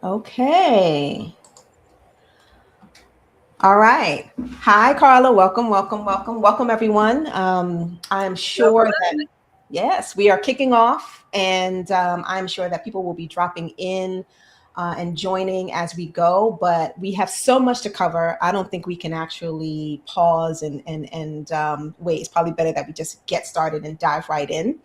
Okay. All right. Hi, Carla. Welcome, welcome, welcome, welcome, everyone. I am sure that, Welcome. yes, we are kicking off, and I'm sure that people will be dropping in and joining as we go. But we have so much to cover. I don't think we can actually pause and wait. It's probably better that we just get started and dive right in.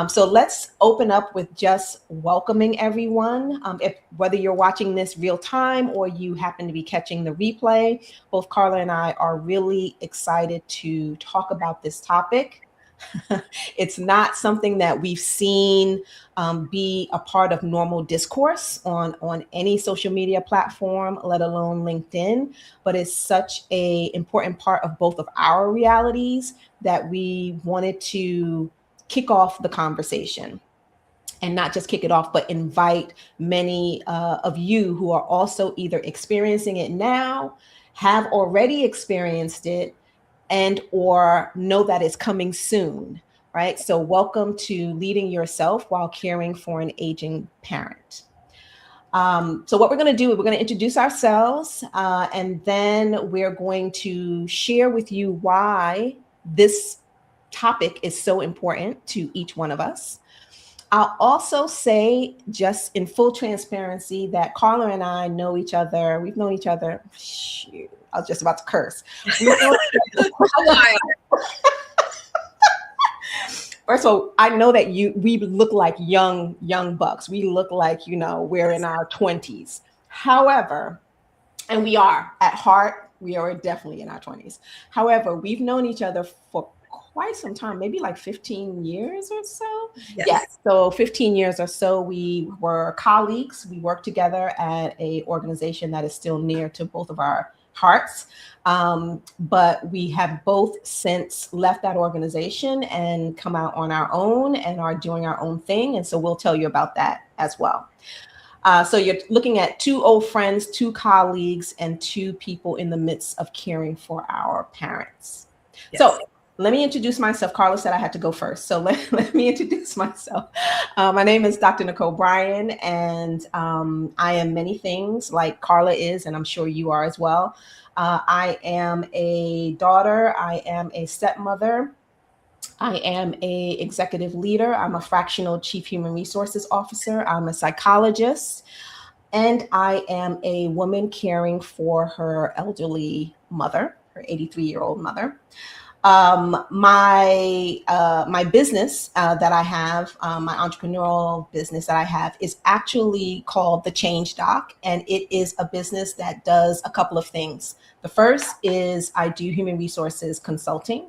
So let's open up with just welcoming everyone. If whether you're watching this real time or you happen to be catching the replay, both Carla and I are really excited to talk about this topic. It's not something that we've seen be a part of normal discourse on any social media platform, let alone LinkedIn. But it's such a important part of both of our realities that we wanted to kick off the conversation, and not just kick it off, but invite many of you who are also either experiencing it now, have already experienced it, and or know that it's coming soon, right? So welcome to leading yourself while caring for an aging parent. So what we're going to do is we're going to introduce ourselves, and then we're going to share with you why this topic is so important to each one of us. I'll also say, just in full transparency, that Carla and I know each other. We've known each other. Shoot, I was just about to curse. We've known each A while. First of all, I know that we look like young bucks. We look like, we're in our 20s. However, and we are at heart, we are definitely in our 20s. However, we've known each other for quite some time, maybe like 15 years or so. Yes, Yes. so 15 years or so. We were colleagues. We worked together at a organization that is still near to both of our hearts. But we have both since left that organization and come out on our own and are doing our own thing. And so we'll tell you about that as well. So you're looking at two old friends, two colleagues, and two people in the midst of caring for our parents. So Yes. let me introduce myself. Carla said I had to go first. So let me introduce myself. My name is Dr. Nicole Bryan, and I am many things like Carla is, and I'm sure you are as well. I am a daughter. I am a stepmother. I am a executive leader. I'm a fractional chief human resources officer. I'm a psychologist, and I am a woman caring for her elderly mother, her 83-year-old mother. My business that I have, my entrepreneurial business that I have, is actually called The Change Doc, and it is a business that does a couple of things. The first is I do human resources consulting.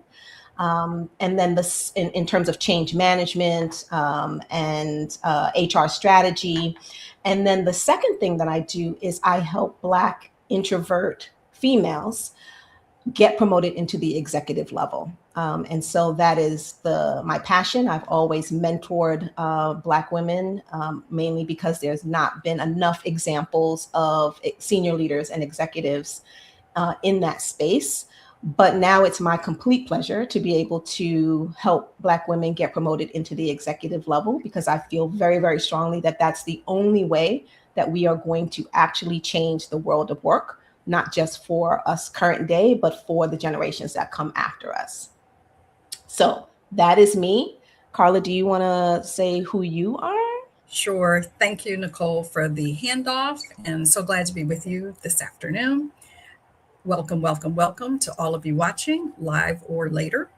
And then this, in terms of change management and HR strategy. And then the second thing that I do is I help Black introvert females get promoted into the executive level. And so that is my passion. I've always mentored Black women, mainly because there's not been enough examples of senior leaders and executives in that space. But now it's my complete pleasure to be able to help Black women get promoted into the executive level, because I feel very, very strongly that that's the only way that we are going to actually change the world of work, not just for us current day, but for the generations that come after us. So that is me. Carla, do you want to say who you are? Sure. Thank you, Nicole, for the handoff. And so glad to be with you this afternoon. Welcome, welcome, welcome to all of you watching live or later.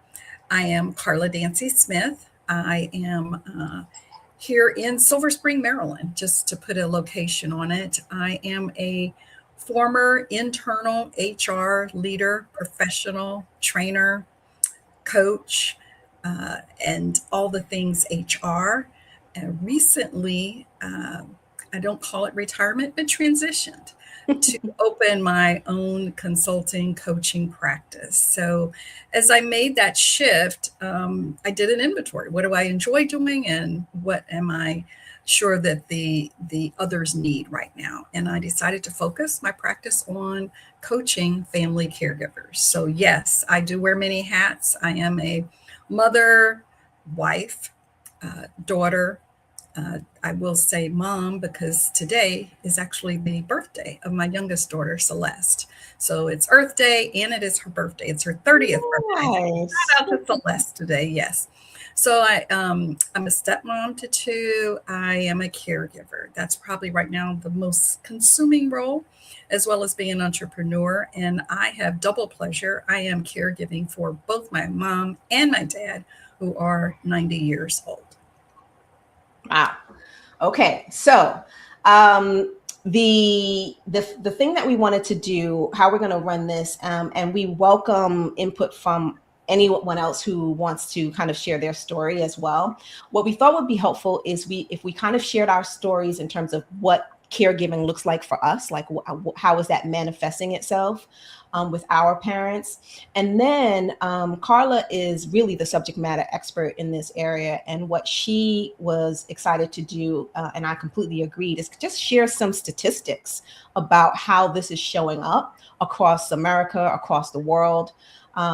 I am Carla Dancy Smith. I am here in Silver Spring, Maryland, just to put a location on it. I am a former internal HR leader, professional, trainer, coach, and all the things HR. Recently, I don't call it retirement, but transitioned to open my own consulting coaching practice. So, as I made that shift, I did an inventory. What do I enjoy doing, and what am I sure that the others need right now? And I decided to focus my practice on coaching family caregivers. So, yes, I do wear many hats. I am a mother, wife, daughter, I will say mom because today is actually the birthday of my youngest daughter, Celeste. So it's Earth Day and it is her birthday. It's her 30th birthday. Nice. Shout out to Celeste today. Yes. So I'm a stepmom to two. I am a caregiver. That's probably right now the most consuming role, as well as being an entrepreneur. And I have double pleasure. I am caregiving for both my mom and my dad, who are 90 years old. Wow. Okay. So the thing that we wanted to do, how we're going to run this, and we welcome input from anyone else who wants to kind of share their story as well. What we thought would be helpful is if we kind of shared our stories in terms of what caregiving looks like for us, like how is that manifesting itself with our parents. And then Carla is really the subject matter expert in this area. And what she was excited to do, and I completely agreed, is just share some statistics about how this is showing up across America, across the world.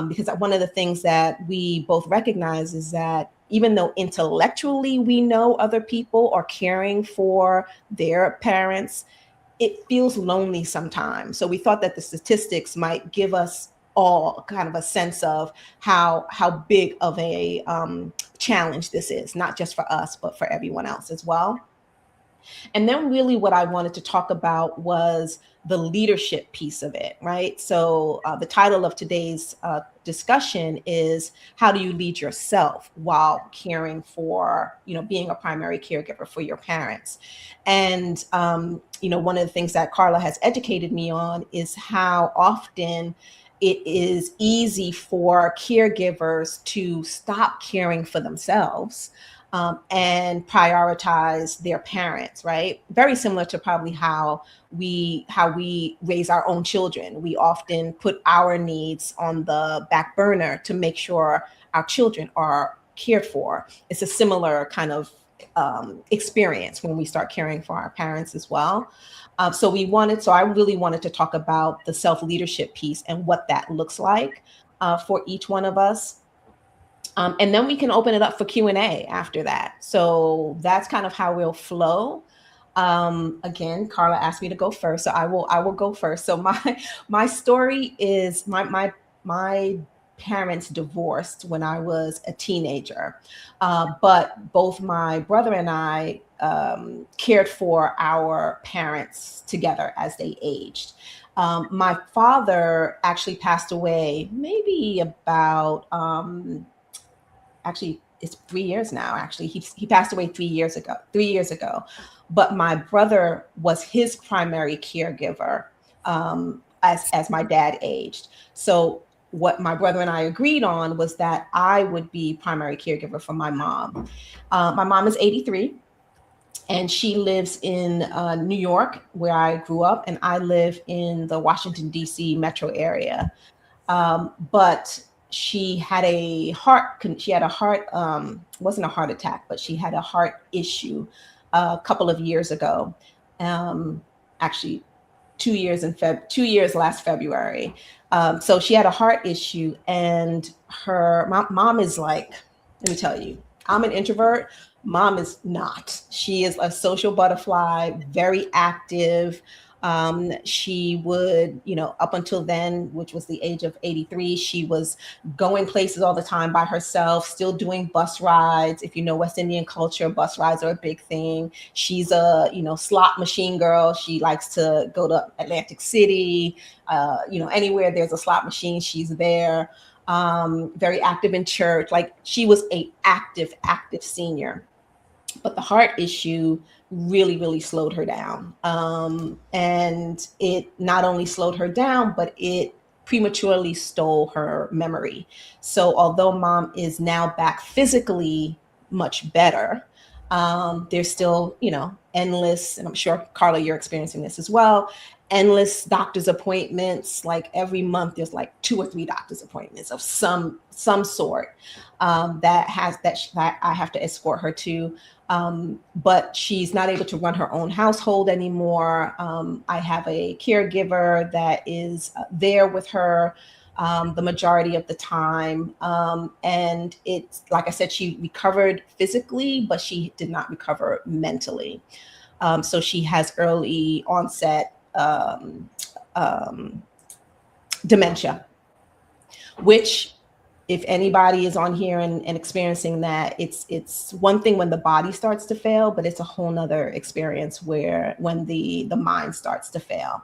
Because one of the things that we both recognize is that even though intellectually we know other people are caring for their parents, it feels lonely sometimes. So we thought that the statistics might give us all kind of a sense of how big of a challenge this is, not just for us, but for everyone else as well. And then really what I wanted to talk about was the leadership piece of it, right? So the title of today's discussion is how do you lead yourself while caring for, being a primary caregiver for your parents? And, one of the things that Carla has educated me on is how often it is easy for caregivers to stop caring for themselves and prioritize their parents, right? Very similar to probably how we raise our own children. We often put our needs on the back burner to make sure our children are cared for. It's a similar kind of experience when we start caring for our parents as well. So I really wanted to talk about the self-leadership piece and what that looks like for each one of us. And then we can open it up for Q&A after that. So that's kind of how we'll flow. Again, Carla asked me to go first, so I will go first. So my story is my parents divorced when I was a teenager, but both my brother and I cared for our parents together as they aged. My father actually passed away maybe about actually it's 3 years now. Actually, he passed away 3 years ago. 3 years ago, but my brother was his primary caregiver as my dad aged. So what my brother and I agreed on was that I would be primary caregiver for my mom. My mom is 83. And she lives in New York, where I grew up, and I live in the Washington, D.C. metro area. But she had a wasn't a heart attack, but she had a heart issue a couple of years ago. Actually 2 years 2 years last February. So she had a heart issue, and her mom is like, let me tell you, I'm an introvert. Mom is not. She is a social butterfly, very active. She would, up until then, which was the age of 83, she was going places all the time by herself, still doing bus rides. If you know West Indian culture, bus rides are a big thing. She's a, slot machine girl. She likes to go to Atlantic City, anywhere there's a slot machine, she's there. Very active in church. Like, she was a active senior. But the heart issue really, really slowed her down. And it not only slowed her down, but it prematurely stole her memory. So although mom is now back physically much better, there's still, endless, and I'm sure, Carla, you're experiencing this as well, endless doctor's appointments. Like every month there's like 2 or 3 doctor's appointments of some sort that I have to escort her to. But she's not able to run her own household anymore. I have a caregiver that is there with her the majority of the time. And it's like I said, she recovered physically, but she did not recover mentally. So she has early onset dementia, which, if anybody is on here and experiencing that, it's one thing when the body starts to fail, but it's a whole nother experience when the mind starts to fail.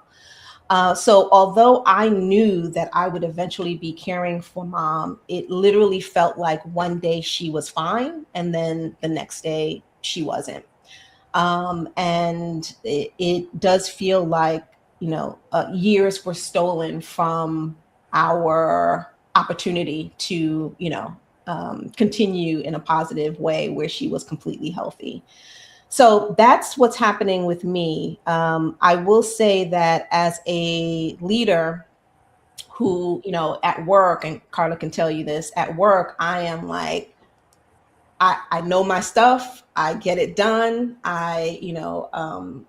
So although I knew that I would eventually be caring for mom, it literally felt like one day she was fine, and then the next day she wasn't. And it does feel like, years were stolen from our opportunity to, continue in a positive way where she was completely healthy. So that's what's happening with me. I will say that as a leader who, at work, and Carla can tell you this, at work, I am like, I know my stuff. I get it done. I'm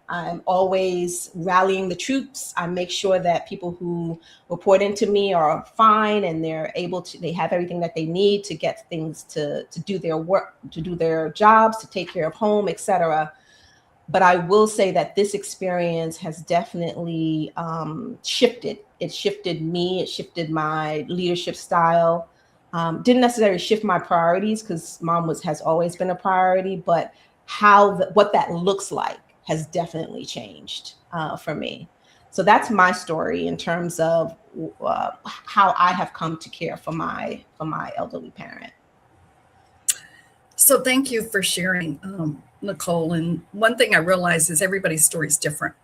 always rallying the troops. I make sure that people who report into me are fine and they have everything that they need to get things to do their work, to do their jobs, to take care of home, etc. But I will say that this experience has definitely shifted. It shifted me. It shifted my leadership style. Didn't necessarily shift my priorities, because mom has always been a priority, but what that looks like has definitely changed for me. So that's my story in terms of how I have come to care for my elderly parent. So thank you for sharing, Nicole. And one thing I realize is everybody's story is different,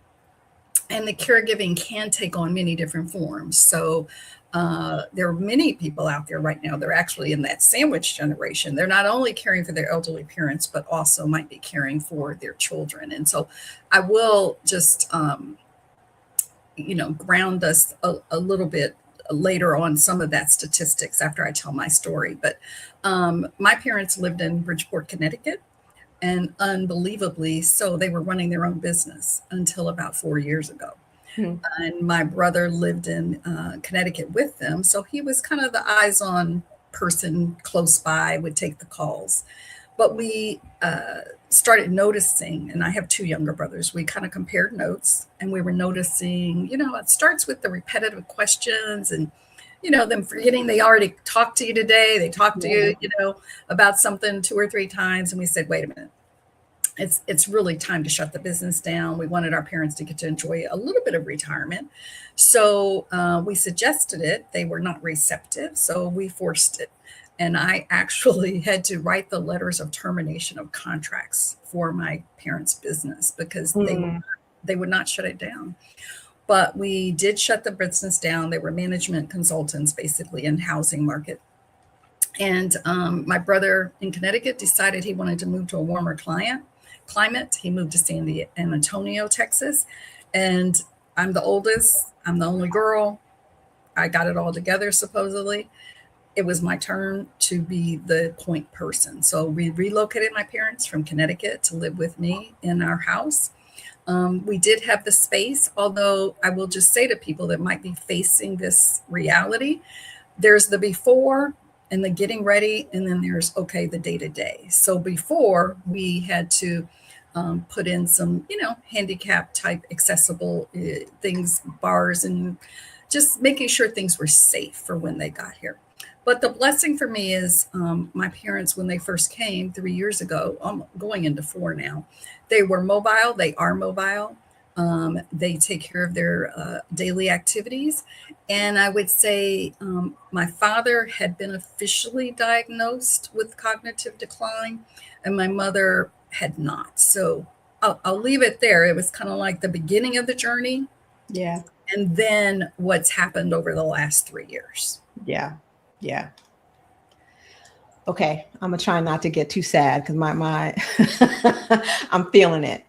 and the caregiving can take on many different forms. So there are many people out there right now, they're actually in that sandwich generation. They're not only caring for their elderly parents, but also might be caring for their children. And so I will just, ground us a little bit later on some of that statistics after I tell my story. But my parents lived in Bridgeport, Connecticut. And unbelievably so, they were running their own business until about 4 years ago. And my brother lived in Connecticut with them. So he was kind of the eyes on person close by, would take the calls. But we started noticing, and I have two younger brothers, we kind of compared notes, and we were noticing, it starts with the repetitive questions and, them forgetting they already talked to you today. They talked to you, about something 2 or 3 times. And we said, wait a minute. It's really time to shut the business down. We wanted our parents to get to enjoy a little bit of retirement. So we suggested it. They were not receptive. So we forced it. And I actually had to write the letters of termination of contracts for my parents' business, because they would not shut it down. But we did shut the business down. They were management consultants, basically, in housing market. And my brother in Connecticut decided he wanted to move to a warmer climate. He moved to San Antonio, Texas. And I'm the oldest. I'm the only girl. I got it all together, supposedly. It was my turn to be the point person. So we relocated my parents from Connecticut to live with me in our house. We did have the space, although I will just say to people that might be facing this reality, there's the before and the getting ready, and then there's, the day-to-day. So before, we had to put in some, handicap type accessible things, bars, and just making sure things were safe for when they got here. But the blessing for me is my parents, when they first came 3 years ago, going into 4 now, they were mobile. They are mobile. They take care of their daily activities. And I would say my father had been officially diagnosed with cognitive decline, and my mother had not. So I'll leave it there. It was kind of like the beginning of the journey. Yeah. And then what's happened over the last 3 years. Yeah. Yeah. Okay. I'm gonna try not to get too sad, because my I'm feeling it.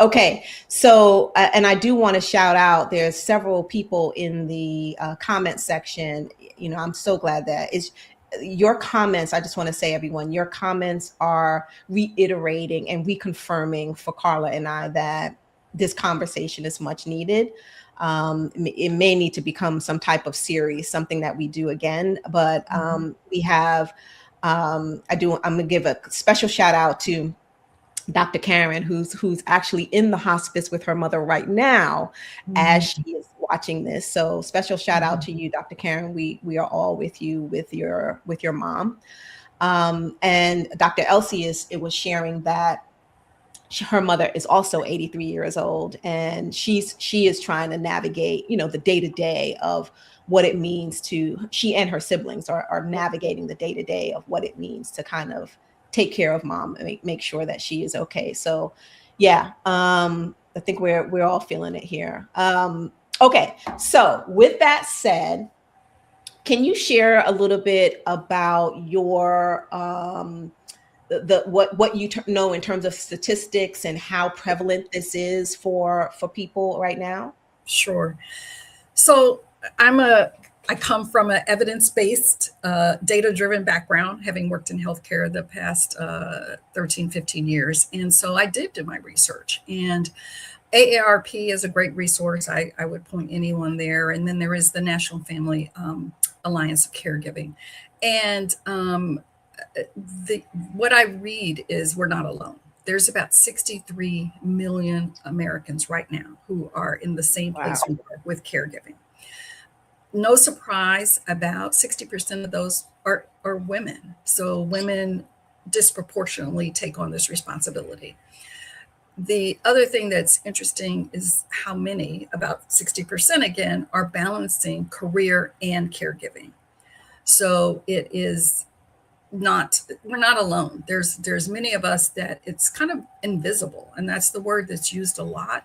Okay. So, and I do want to shout out, there's several people in the comment section. I'm so glad that is your comments. I just want to say, everyone, your comments are reiterating and reconfirming for Carla and I that this conversation is much needed. It may need to become some type of series, something that we do again. But we have, I'm gonna give a special shout out to Dr. Karen, who's actually in the hospice with her mother right now as she is watching this. So special shout out to you, Dr. Karen. We are all with you with your mom. And Dr. Elsie was sharing that her mother is also 83 years old, and she is trying to navigate, the day to day of what it means she and her siblings are navigating the day to day of what it means to kind of take care of mom and make sure that she is okay. So yeah, I think we're all feeling it here. Okay. So with that said, can you share a little bit about your, what you know in terms of statistics and how prevalent this is for people right now? Sure. So I come from an evidence-based, data-driven background, having worked in healthcare the past 13, 15 years. And so I did do my research. And AARP is a great resource. I would point anyone there. And then there is the National Family Alliance of Caregiving. And what I read is we're not alone. There's about 63 million Americans right now who are in the same place we are with caregiving. No surprise, about 60% of those are women. So women disproportionately take on this responsibility. The other thing that's interesting is how many, about 60% again, are balancing career and caregiving. So it is we're not alone. There's many of us that it's kind of invisible, and that's the word that's used a lot.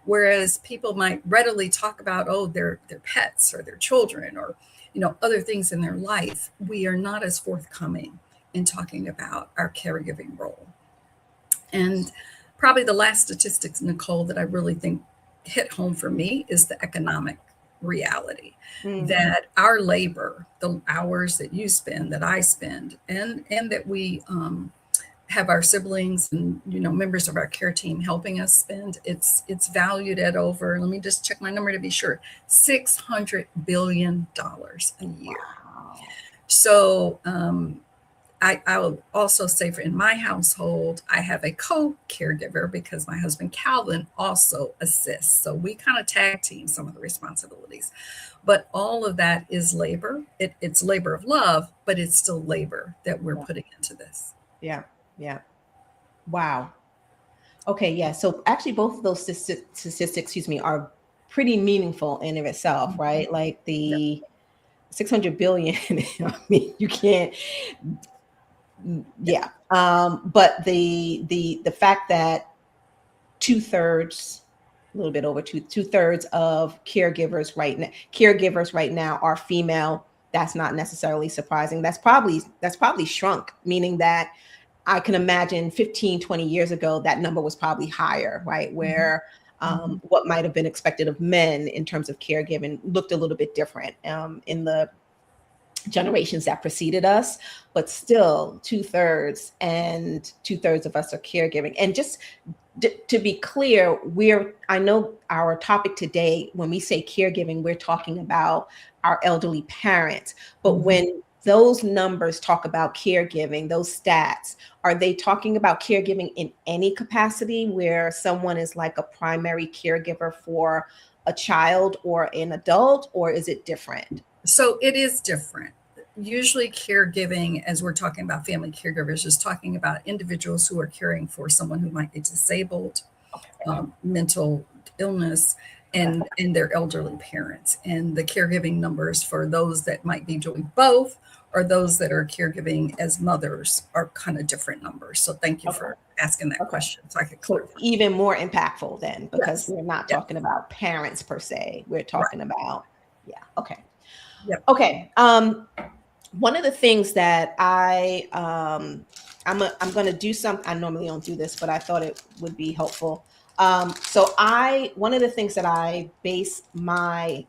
Whereas people might readily talk about, their pets or their children or, other things in their life. We are not as forthcoming in talking about our caregiving role. And probably the last statistics, Nicole, that I really think hit home for me is the economic reality that our labor, the hours that you spend, that I spend, and that we have our siblings and members of our care team helping us spend, it's valued at over, let me just check my number to be sure, $600 billion a year. Wow. So I will also say in my household, I have a co-caregiver because my husband Calvin also assists. So we kind of tag team some of the responsibilities. But all of that is labor. It's labor of love, but it's still labor that we're putting into this. Yeah. Yeah. Wow. Okay. Yeah. So actually both of those statistics, are pretty meaningful in of itself, right? Like the 600 billion, I mean, you can't, yeah. But the fact that 2/3, a little bit over 2/3 of caregivers right now are female, that's not necessarily surprising. That's probably shrunk, meaning that I can imagine 15, 20 years ago, that number was probably higher, right? Where what might have been expected of men in terms of caregiving looked a little bit different in the generations that preceded us, but still 2/3 of us are caregiving. And just to be clear, I know our topic today, when we say caregiving, we're talking about our elderly parents, but when those numbers talk about caregiving, those stats, are they talking about caregiving in any capacity where someone is like a primary caregiver for a child or an adult, or is it different? So it is different. Usually caregiving, as we're talking about family caregivers, is talking about individuals who are caring for someone who might be disabled, mental illness, and their elderly parents. And the caregiving numbers for those that might be doing both or those that are caregiving as mothers are kind of different numbers. So thank you for asking that question. So I could clarify. Even more impactful then, because we're not talking about parents per se. We're talking about, okay. Yep. Okay. One of the things that I'm going to do something, I normally don't do this, but I thought it would be helpful. So one of the things that I base my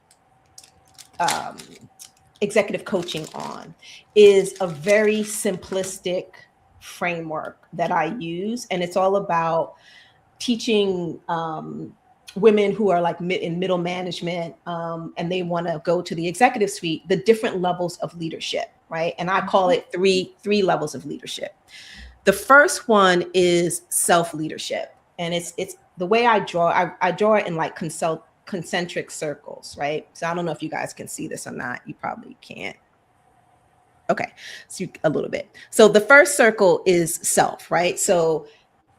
executive coaching on is a very simplistic framework that I use. And it's all about teaching women who are like in middle management, and they want to go to the executive suite, the different levels of leadership, right? And I call it three levels of leadership. The first one is self leadership, and it's the way I draw. I draw it in like concentric circles, right? So I don't know if you guys can see this or not. You probably can't. Okay, so a little bit. So the first circle is self, right? So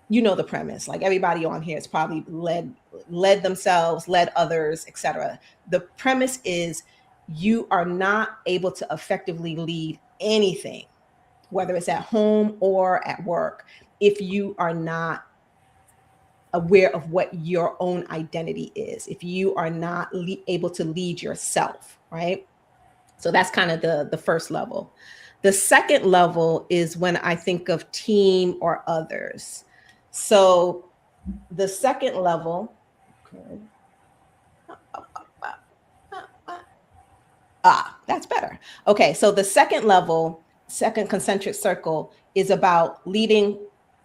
you know the premise. Like everybody on here has probably led themselves, led others, etc. The premise is you are not able to effectively lead anything, whether it's at home or at work, if you are not aware of what your own identity is, if you are not able to lead yourself, right? So that's kind of the first level. The second level is when I think of team or others. So the second level, that's better. Okay, so the second level, second concentric circle, is about leading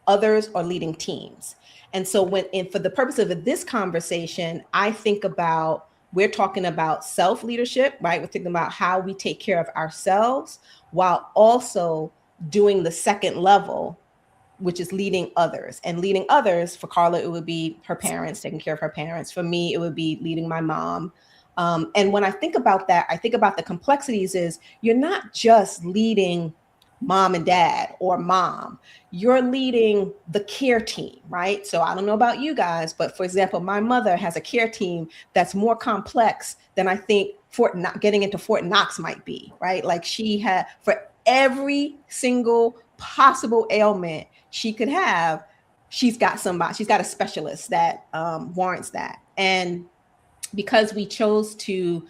others or leading teams. And so for the purpose of this conversation, I think about, we're talking about self-leadership, right? We're thinking about how we take care of ourselves while also doing the second level, which is leading others. And leading others, for Carla, it would be her parents, taking care of her parents. For me, it would be leading my mom. And when I think about that, I think about the complexities is you're not just leading mom and dad or mom, you're leading the care team, right? So I don't know about you guys, but for example, my mother has a care team that's more complex than I think getting into Fort Knox might be, right? Like she had, for every single possible ailment she could have, she's got a specialist that warrants that. And because we chose to,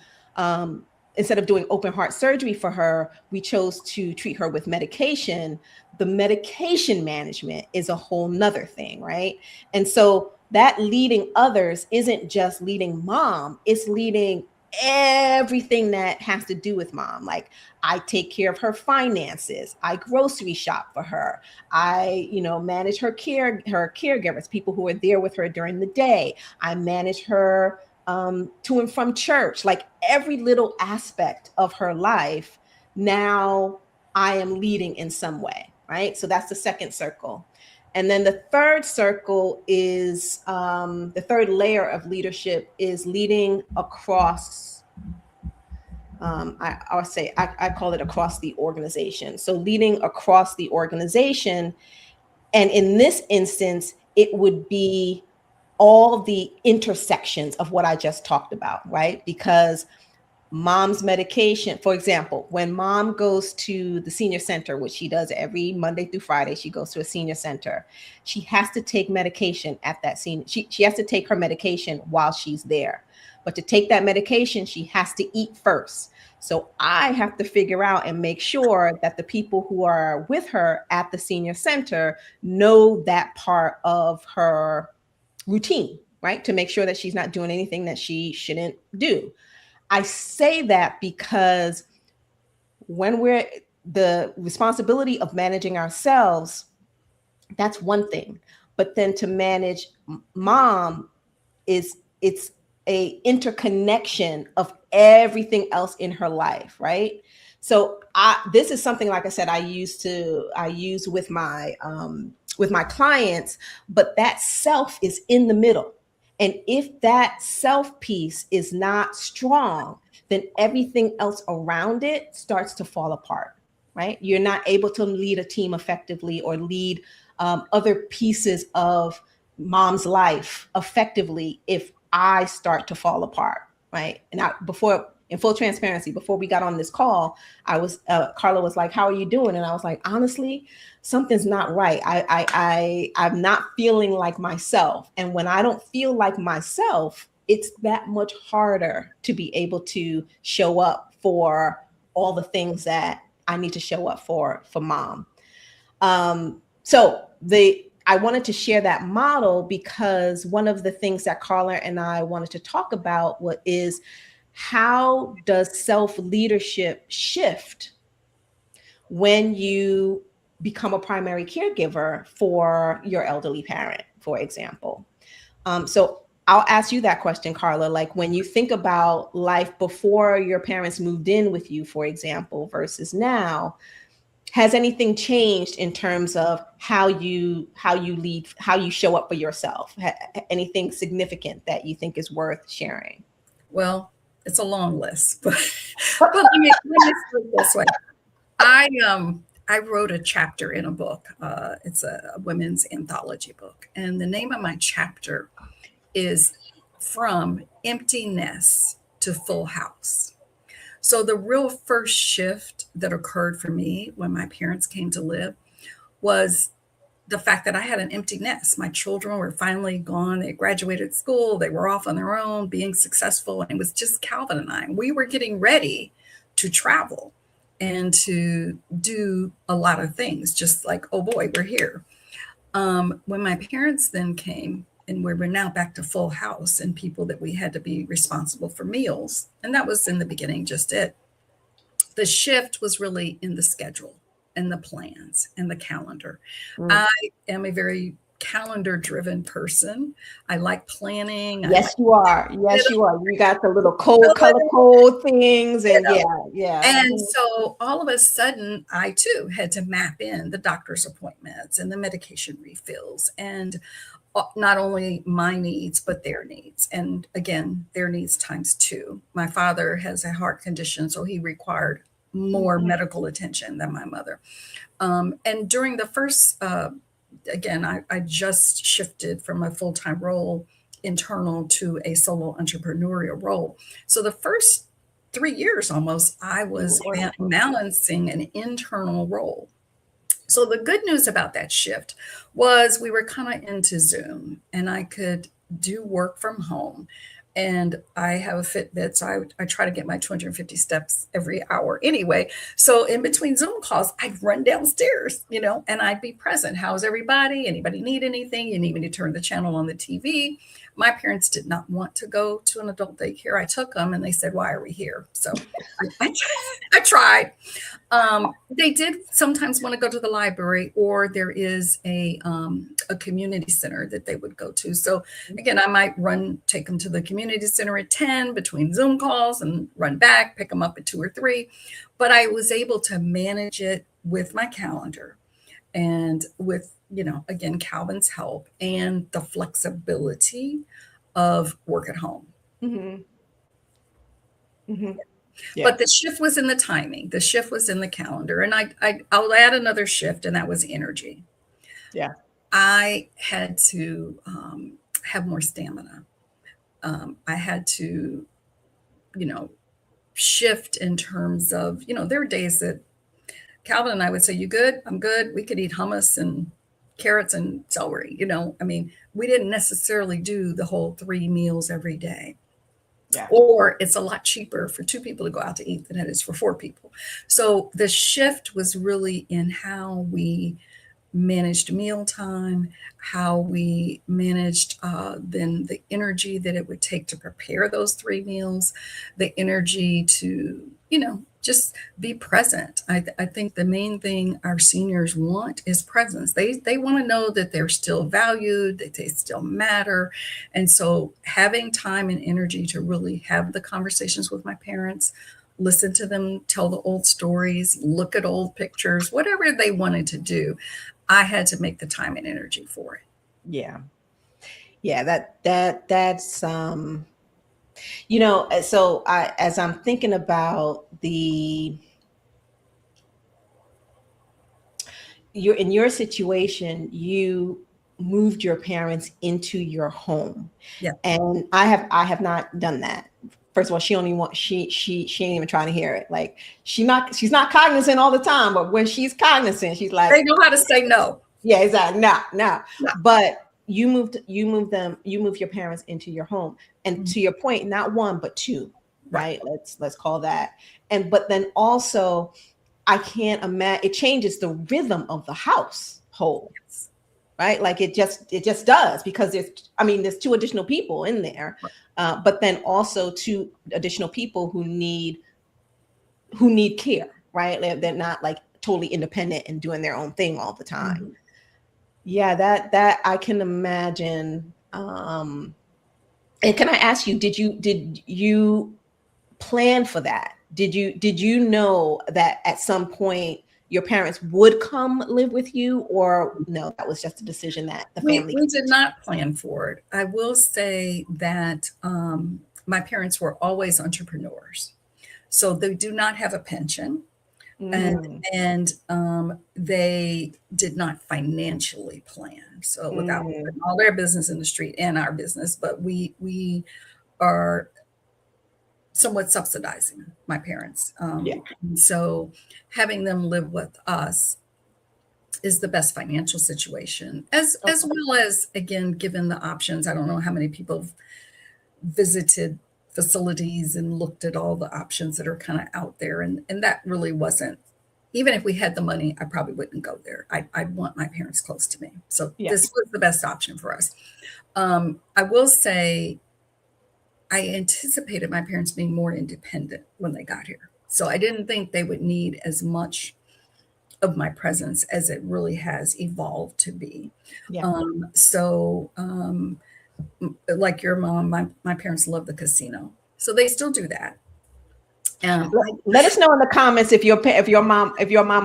instead of doing open heart surgery for her, we chose to treat her with medication. The medication management is a whole nother thing, right? And so that leading others isn't just leading mom, it's leading everything that has to do with mom. Like I take care of her finances, I grocery shop for her, I manage her caregivers, people who are there with her during the day, I manage her to and from church, like every little aspect of her life. Now I am leading in some way, right? So that's the second circle. And then the third circle is the third layer of leadership is leading across, I call it across the organization. So leading across the organization. And in this instance, it would be all the intersections of what I just talked about, right? Because mom's medication, for example, when mom goes to the senior center, which she does every Monday through Friday, she goes to a senior center. She has to take medication at that senior. She has to take her medication while she's there. But to take that medication, she has to eat first. So I have to figure out and make sure that the people who are with her at the senior center know that part of her routine, right? To make sure that she's not doing anything that she shouldn't do. I say that because when we're the responsibility of managing ourselves, that's one thing. But then to manage mom it's a interconnection of everything else in her life, right? So this is something, like I said, I use with my clients, but that self is in the middle. And if that self piece is not strong, then everything else around it starts to fall apart, right? You're not able to lead a team effectively or lead other pieces of mom's life effectively if I start to fall apart, right? And in full transparency, before we got on this call, Carla was like, "How are you doing?" And I was like, honestly, something's not right. I'm not feeling like myself. And when I don't feel like myself, it's that much harder to be able to show up for all the things that I need to show up for mom. I wanted to share that model because one of the things that Carla and I wanted to talk about is how does self-leadership shift when you become a primary caregiver for your elderly parent, for example. So I'll ask you that question, Carla. Like when you think about life before your parents moved in with you, for example, versus now, has anything changed in terms of how you lead, how you show up for yourself? Anything significant that you think is worth sharing? Well, it's a long list, but let me put it this way. I wrote a chapter in a book. It's a women's anthology book, and the name of my chapter is From Empty Nest to Full House. So the real first shift that occurred for me when my parents came to live was the fact that I had an empty nest. My children were finally gone. They graduated school. They were off on their own, being successful. And it was just Calvin and I. We were getting ready to travel and to do a lot of things, just like, oh boy, we're here. When my parents then came, and we were now back to full house and people that we had to be responsible for meals. And that was in the beginning just it. The shift was really in the schedule and the plans and the calendar. Mm. I am a very calendar driven person. I like planning. Yes, you are. Yes, you are. You got the little color code things, and yeah. And so all of a sudden, I too had to map in the doctor's appointments and the medication refills and not only my needs, but their needs. And again, their needs times two. My father has a heart condition, so he required more medical attention than my mother. And during the first, again, I just shifted from a full-time role internal to a solo entrepreneurial role. So the first 3 years almost, I was balancing an internal role. So the good news about that shift was we were kind of into Zoom and I could do work from home. And I have a Fitbit, so I try to get my 250 steps every hour anyway. So in between Zoom calls, I'd run downstairs, and I'd be present. How's everybody? Anybody need anything? You need me to turn the channel on the TV? My parents did not want to go to an adult daycare. I took them and they said, why are we here? So I tried. They did sometimes want to go to the library, or there is a community center that they would go to. So again, I might take them to the community center at 10 between Zoom calls and run back, pick them up at 2 or 3. But I was able to manage it with my calendar and with, again, Calvin's help and the flexibility of work at home. Mm-hmm. Mm-hmm. Yeah. But the shift was in the timing. The shift was in the calendar. And I'll add another shift, and that was energy. Yeah. I had to have more stamina. I had to, shift in terms of, there were days that Calvin and I would say, you good? I'm good. We could eat hummus and carrots and celery. We didn't necessarily do the whole 3 meals every day. Yeah. Or it's a lot cheaper for 2 people to go out to eat than it is for 4 people. So the shift was really in how we managed mealtime, how we managed then the energy that it would take to prepare those 3 meals, the energy to, just be present. I think the main thing our seniors want is presence. They want to know that they're still valued, that they still matter. And so having time and energy to really have the conversations with my parents, listen to them, tell the old stories, look at old pictures, whatever they wanted to do, I had to make the time and energy for it. Yeah. Yeah, that's so as I'm thinking about in your situation, you moved your parents into your home. Yeah. And I have not done that. First of all, she ain't even trying to hear it. Like she's not cognizant all the time, but when she's cognizant, she's like, they know how to say no. Yeah, exactly. No. But you moved your parents into your home. And to your point, not 1, but 2, right? Let's call that. But then also, I can't imagine, it changes the rhythm of the household, right? Like it just does, because there's 2 additional people in there, but then also 2 additional people who need care, right? They're not like totally independent and doing their own thing all the time. Mm-hmm. Yeah, that I can imagine. And can I ask you, did you plan for that? Did you know that at some point your parents would come live with you, or no, that was just a decision that the family We did made? not plan for it. I will say that my parents were always entrepreneurs. So they do not have a pension, and Mm, they did not financially plan. So without mm, putting all their business in the street and our business, but we are somewhat subsidizing my parents. yeah. And so having them live with us is the best financial situation, as Okay. well as, again, given the options. I don't know how many people have visited facilities and looked at all the options that are kind of out there, and that really wasn't, even if we had the money, I probably wouldn't go there. I'd want my parents close to me. So Yeah. this was the best option for us. I will say I anticipated my parents being more independent when they got here. So I didn't think they would need as much of my presence as it really has evolved to be. Yeah. Like your mom, my parents love the casino. So they still do that. Let, let us know in the comments if your mom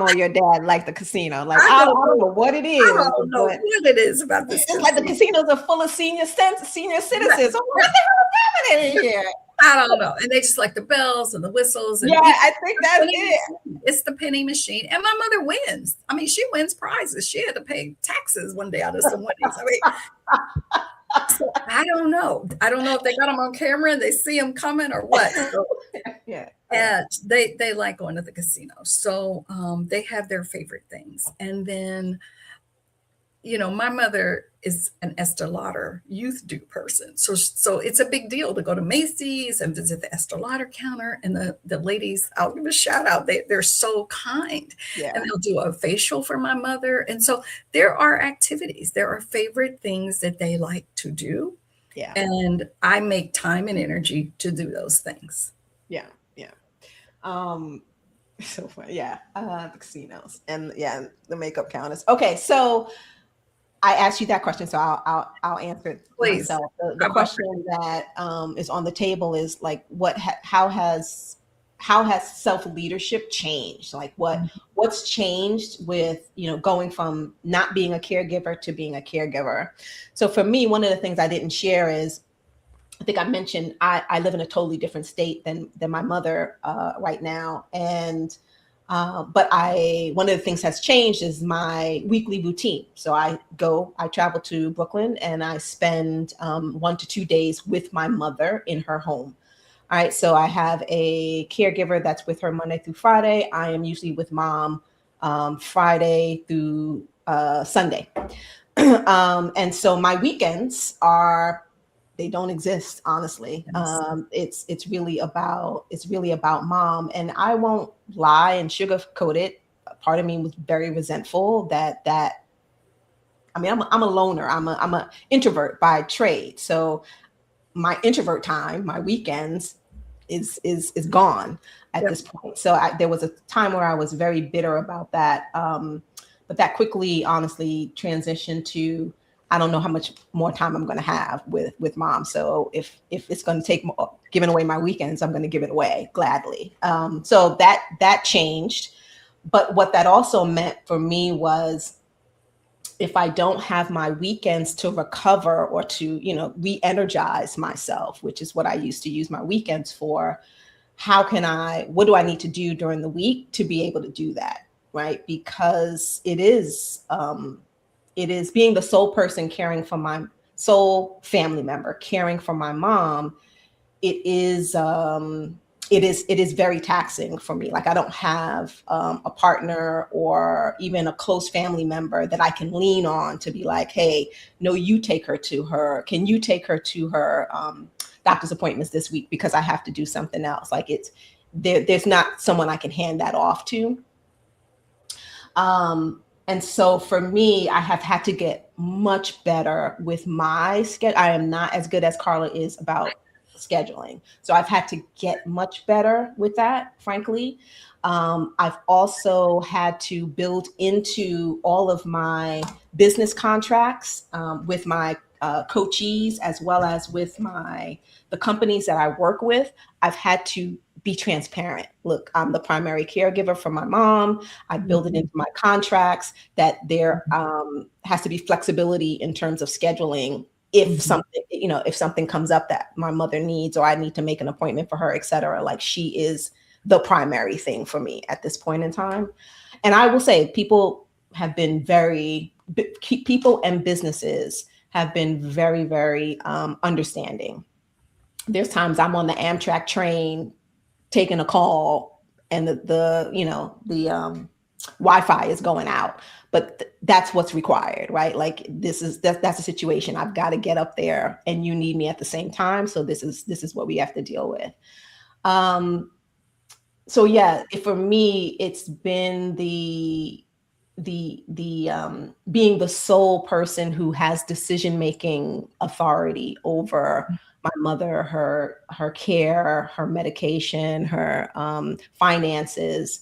or your dad like the casino. Like I don't know what it I is, don't know but what it is about this it's like the casino. casinos are full of senior citizens. Oh, what the hell is happening here? I don't know. And they just like the bells and the whistles. And Yeah, I think that's it. it's the penny machine. And my mother wins. I mean, she wins prizes. She had to pay taxes one day out of some winnings. I mean, so I don't know. I don't know if they got them on camera and they see them coming or what. So, Yeah. and they like going to the casino. So they have their favorite things. And then, my mother is an Estee Lauder youth do person. So it's a big deal to go to Macy's and visit the Estee Lauder counter. And the ladies, I'll give a shout out. They're so kind. Yeah. And they'll do a facial for my mother. And so there are activities, there are favorite things that they like to do. Yeah. And I make time and energy to do those things. Yeah. Yeah. So fun. Yeah. The casinos and yeah, the makeup counters. Okay, so I asked you that question, so I'll answer it Please. myself. The question that is on the table is like, how has self leadership changed? Like, what's changed with going from not being a caregiver to being a caregiver? So for me, one of the things I didn't share is, I think I mentioned I live in a totally different state than my mother right now, and but one of the things that's changed is my weekly routine. So I travel to Brooklyn and I spend 1 to 2 days with my mother in her home. All right. So I have a caregiver that's with her Monday through Friday. I am usually with mom Friday through Sunday. And so my weekends they don't exist, honestly. It's really about mom, and I won't lie and sugarcoat it. Part of me was very resentful that I mean, I'm a loner. I'm a introvert by trade. So my introvert time, my weekends, is gone at this point. So there was a time where I was very bitter about that, but that quickly, honestly, transitioned to, I don't know how much more time I'm going to have with mom. So if it's going to take giving away my weekends, I'm going to give it away gladly. So that changed. But what that also meant for me was, if I don't have my weekends to recover or to, re-energize myself, which is what I used to use my weekends for, what do I need to do during the week to be able to do that? Right. Because it is being the sole person caring for my sole family member, caring for my mom. It is very taxing for me. Like, I don't have a partner or even a close family member that I can lean on to be like, hey, no, you take her to her. Can you take her to her doctor's appointments this week because I have to do something else? Like, there's not someone I can hand that off to. And so for me, I have had to get much better with my schedule. I am not as good as Carla is about scheduling. So I've had to get much better with that, frankly. I've also had to build into all of my business contracts with my coachees, as well as with the companies that I work with, I've had to be transparent. Look, I'm the primary caregiver for my mom. I build it into my contracts that there has to be flexibility in terms of scheduling if something comes up that my mother needs, or I need to make an appointment for her, et cetera. Like, she is the primary thing for me at this point in time. And I will say, people and businesses have been very, very understanding. There's times I'm on the Amtrak train taking a call and the Wi-Fi is going out, but that's what's required, right? Like, that's a situation. I've got to get up there and you need me at the same time. So this is what we have to deal with. So yeah, for me, it's been the being the sole person who has decision-making authority over my mother, her care, her medication, her finances.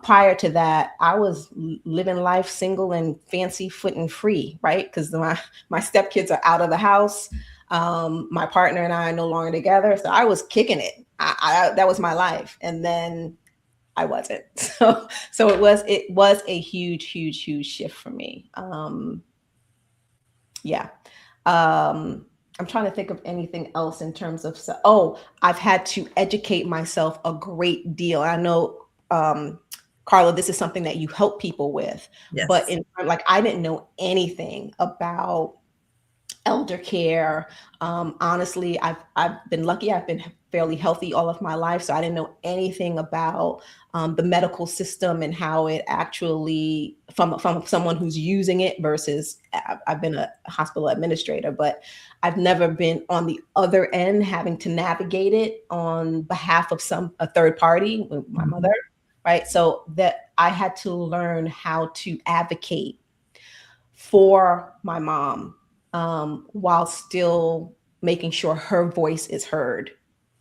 Prior to that, I was living life single and fancy foot and free, right? Because my stepkids are out of the house. My partner and I are no longer together. So I was kicking it. That was my life. And then I wasn't. So it was a huge, huge, huge shift for me. Yeah. I'm trying to think of anything else in terms of, I've had to educate myself a great deal. I know, Carla, this is something that you help people with, yes. But I didn't know anything about elder care. Honestly, I've been lucky. I've been fairly healthy all of my life. So I didn't know anything about the medical system and how it actually, from someone who's using it versus, I've been a hospital administrator, but I've never been on the other end having to navigate it on behalf of a third party, my mother, right? So that I had to learn how to advocate for my mom, while still making sure her voice is heard,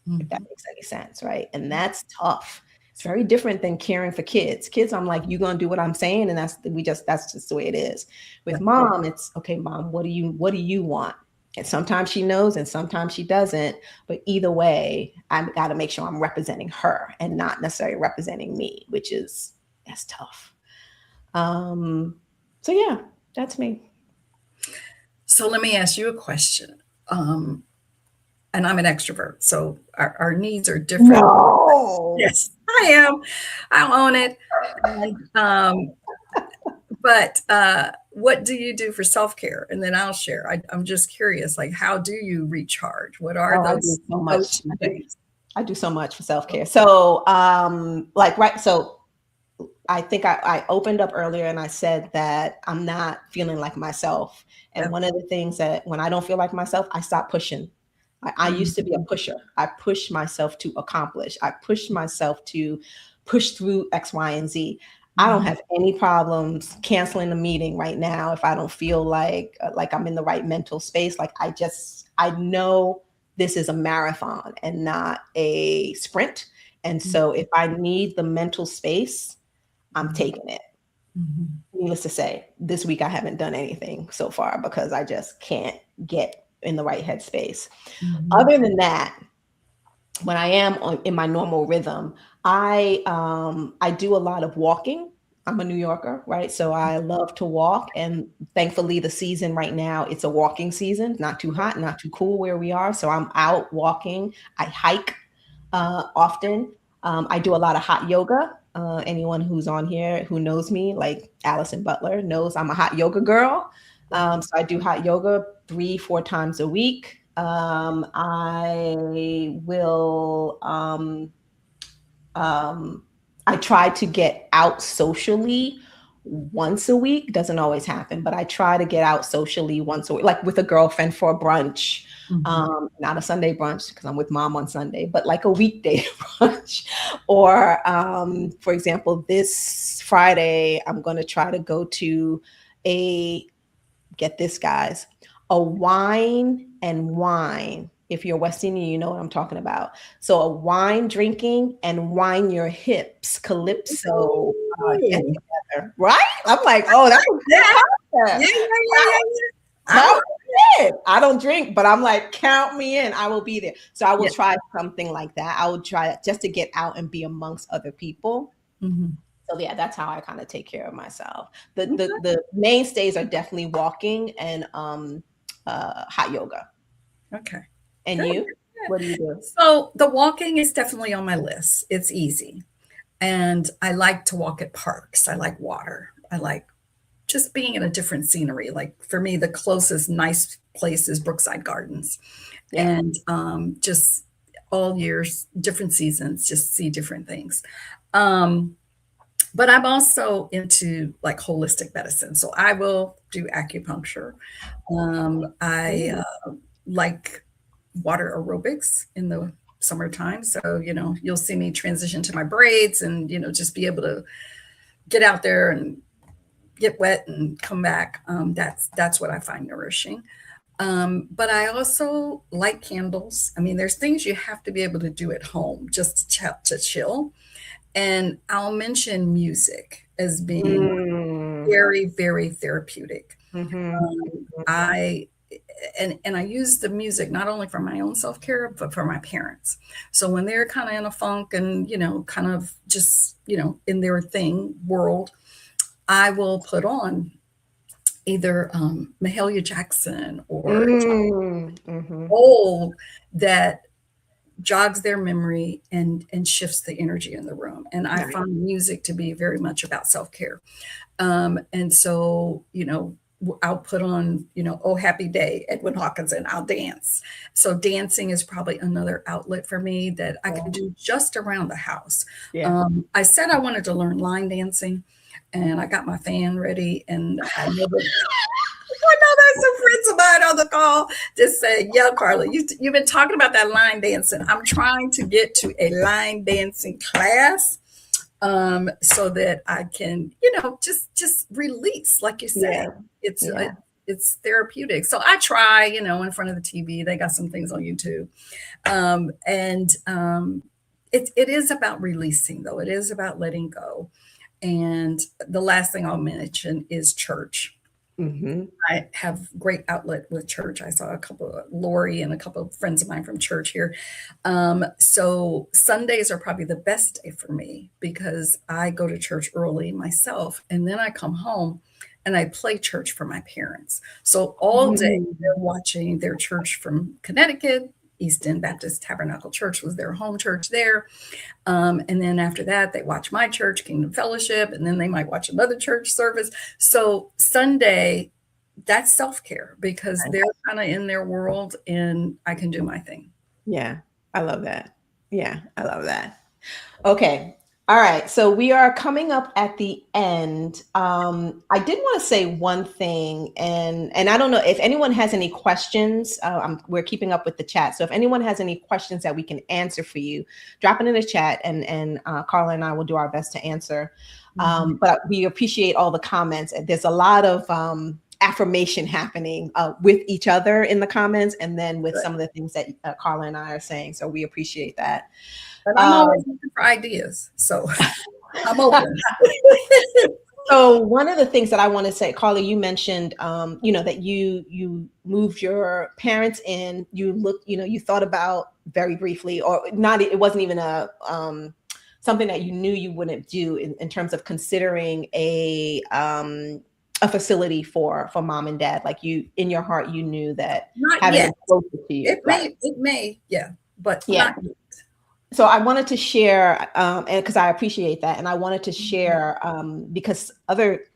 if that makes any sense, right? And that's tough. It's very different than caring for kids. Kids, I'm like, you're gonna do what I'm saying, and that's just the way it is. With mom, it's okay, mom, what do you want? And sometimes she knows and sometimes she doesn't, but either way, I've got to make sure I'm representing her and not necessarily representing me, that's tough. So yeah, that's me. So let me ask you a question. And I'm an extrovert, so our needs are different. No. Yes, I am. I own it. But what do you do for self-care? And then I'll share. I'm just curious, like, how do you recharge? What are those? I do so much for self-care. So so I think I opened up earlier and I said that I'm not feeling like myself. And one of the things that when I don't feel like myself, I stop pushing. I used to be a pusher. I pushed myself to accomplish. I pushed myself to push through X, Y, and Z. I don't have any problems canceling a meeting right now if I don't feel like I'm in the right mental space. Like, I know this is a marathon and not a sprint. And so if I need the mental space, I'm taking it. Needless to say, this week I haven't done anything so far because I just can't get in the right headspace. Other than that, when I am in my normal rhythm, I do a lot of walking. I'm a New Yorker, right? So I love to walk, and thankfully the season right now, it's a walking season, not too hot, not too cool where we are. So I'm out walking. I hike often. I do a lot of hot yoga. Anyone who's on here who knows me, like Allison Butler, knows I'm a hot yoga girl. So I do hot yoga 3-4 times a week. I will, I try to get out socially once a week. Doesn't always happen, but I try to get out socially once a week, like with a girlfriend for a brunch. Not a Sunday brunch because I'm with mom on Sunday, but like a weekday brunch. Or, for example, this Friday, I'm going to try to go to get this, guys, a wine and wine. If you're West Indian, you know what I'm talking about. So a wine drinking and wine your hips, calypso, get together, right? I'm like, oh, that's a good concept. Yeah. I count me in. I don't drink, but I'm like, count me in. I will be there. So I will yeah. try something like that. I will try just to get out and be amongst other people. Mhm. So yeah, that's how I kind of take care of myself. The Okay. the the mainstays are definitely walking and hot yoga. Okay. And Good. you? Good. What do you do? So the walking is definitely on my list. It's easy. And I like to walk at parks. I like water. I like just being in a different scenery. Like for me, the closest nice place is Brookside Gardens. Yeah. And just all years, different seasons, just see different things. Um, but I'm also into like holistic medicine. So I will do acupuncture. I Ooh. like water aerobics in the summertime. So, you'll see me transition to my braids and, just be able to get out there and get wet and come back. That's what I find nourishing. But I also like candles. I mean, there's things you have to be able to do at home just to chill. And I'll mention music as being Mm. very, very therapeutic. Mhm. I and I use the music not only for my own self-care, but for my parents. So when they're kind of in a funk and, kind of just, in their thing world, I will put on either Mahalia Jackson or Mm. Mhm. old that jogs their memory and shifts the energy in the room. And I Nice. find music to be very much about self-care. And so, I'll put on, Oh Happy Day, Edwin Hawkins, and I'll dance. So dancing is probably another outlet for me that I can do just around the house. Yeah. I said I wanted to learn line dancing, and I got my fan ready, and I never. I know there's some friends of mine on the call just saying, "Yeah, Carla, you've been talking about that line dancing. I'm trying to get to a line dancing class." So that I can, just release, like you say, Yeah. it's Yeah. it's therapeutic. So I try, in front of the TV. They got some things on YouTube, and it is about releasing, though. It is about letting go. And the last thing I'll mention is church. Mhm. I have great outlet with church. I saw a couple of Lori and a couple of friends of mine from church here. So Sundays are probably the best day for me because I go to church early myself and then I come home and I play church for my parents. So all day Mm. they're watching their church from Connecticut. East End Baptist Tabernacle Church was their home church there. And then after that, they watch my church, Kingdom Fellowship, and then they might watch another church service. So Sunday, that's self-care because they're kind of in their world and I can do my thing. Yeah. I love that. Yeah, I love that. Okay. All right. So we are coming up at the end. I did want to say one thing, and I don't know if anyone has any questions. We're keeping up with the chat, so if anyone has any questions that we can answer for you, drop it in the chat, and Carla and I will do our best to answer. But we appreciate all the comments. There's a lot of affirmation happening with each other in the comments, and then with some of the things that Carla and I are saying. So we appreciate that. And I'm always looking for ideas. So I'm open. So one of the things that I want to say, Carla, you mentioned, that you moved your parents in. You looked, you thought about very briefly, or not. It wasn't even something that you knew you wouldn't do in terms of considering a facility for mom and dad. Like you, in your heart, you knew that Not having yet. them closer to you, It may, yeah, but yeah. not yet. So I wanted to share, and because I appreciate that, and I wanted to share because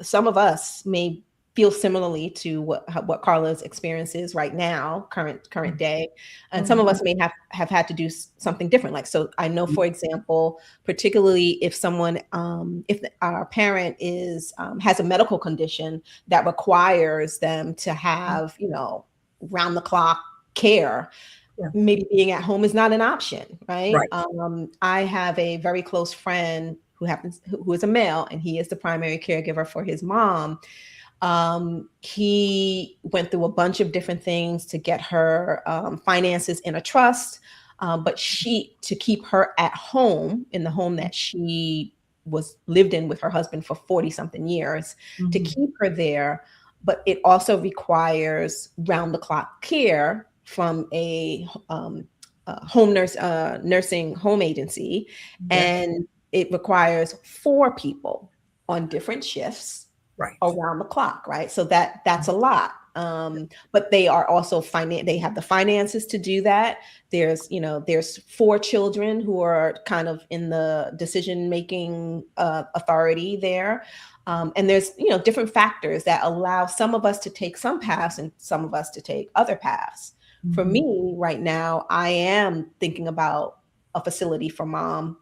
some of us may feel similarly to what Carla's experience is right now, current day, and some of us may have had to do something different. Like, so I know, for example, particularly if someone, if our parent has a medical condition that requires them to have, round the clock care. Yeah. Maybe being at home is not an option, right? Right. I have a very close friend who is a male, and he is the primary caregiver for his mom. He went through a bunch of different things to get her finances in a trust, but to keep her at home in the home that she lived in with her husband for 40 something years, to keep her there. but it also requires round the clock care from a home nursing home agency, Yeah. and it requires 4 people on different shifts Right. around the clock, right? So that's a lot. But they are also they have the finances to do that. There's 4 children who are kind of in the decision making authority there. And there's different factors that allow some of us to take some paths and some of us to take other paths. For Mhm. me right now, I am thinking about a facility for mom,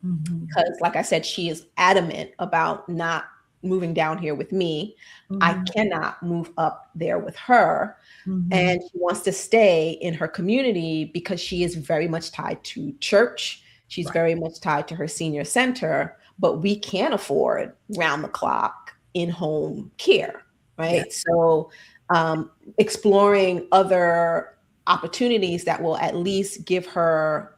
Mhm. because like I said, she is adamant about not moving down here with me. I Mhm. cannot move up there with her. Mhm. And she wants to stay in her community because she is very much tied to church. She's Right. very much tied to her senior center, but we can't afford round the clock in home care, Yeah. right? So exploring other opportunities that will at least give her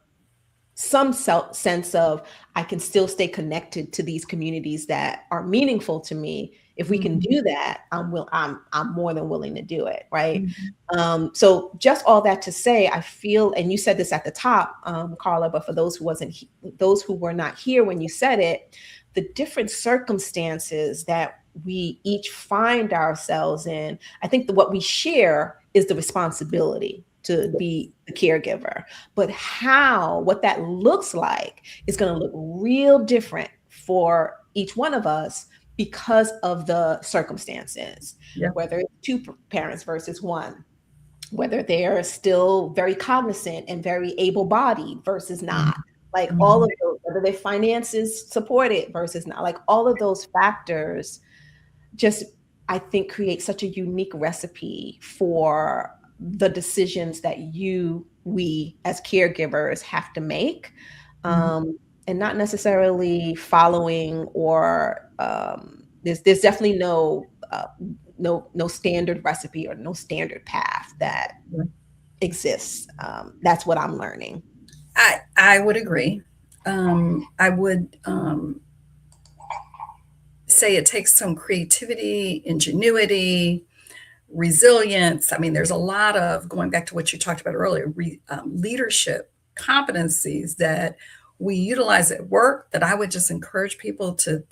some sense of, I can still stay connected to these communities that are meaningful to me. If we can Mhm. do that, I'm more than willing to do it, right? Mhm. So just all that to say, I feel, and you said this at the top, Carla, but for those who were not here when you said it, the different circumstances that we each find ourselves in, I think that what we share is the responsibility to be the caregiver. But what that looks like is going to look real different for each one of us because of the circumstances, Yeah. whether it's 2 parents versus 1, whether they are still very cognizant and very able-bodied versus not, like all Mhm. of those, whether their finances support it versus not, like all of those factors just, I think, create such a unique recipe for the decisions that we as caregivers have to make, Mhm. and not necessarily following, or there's definitely no standard recipe or no standard path that Yeah. exists. That's what I'm learning. I would agree. I would say it takes some creativity, ingenuity, resilience. I mean, there's a lot of, going back to what you talked about earlier, leadership competencies that we utilize at work, that I would just encourage people to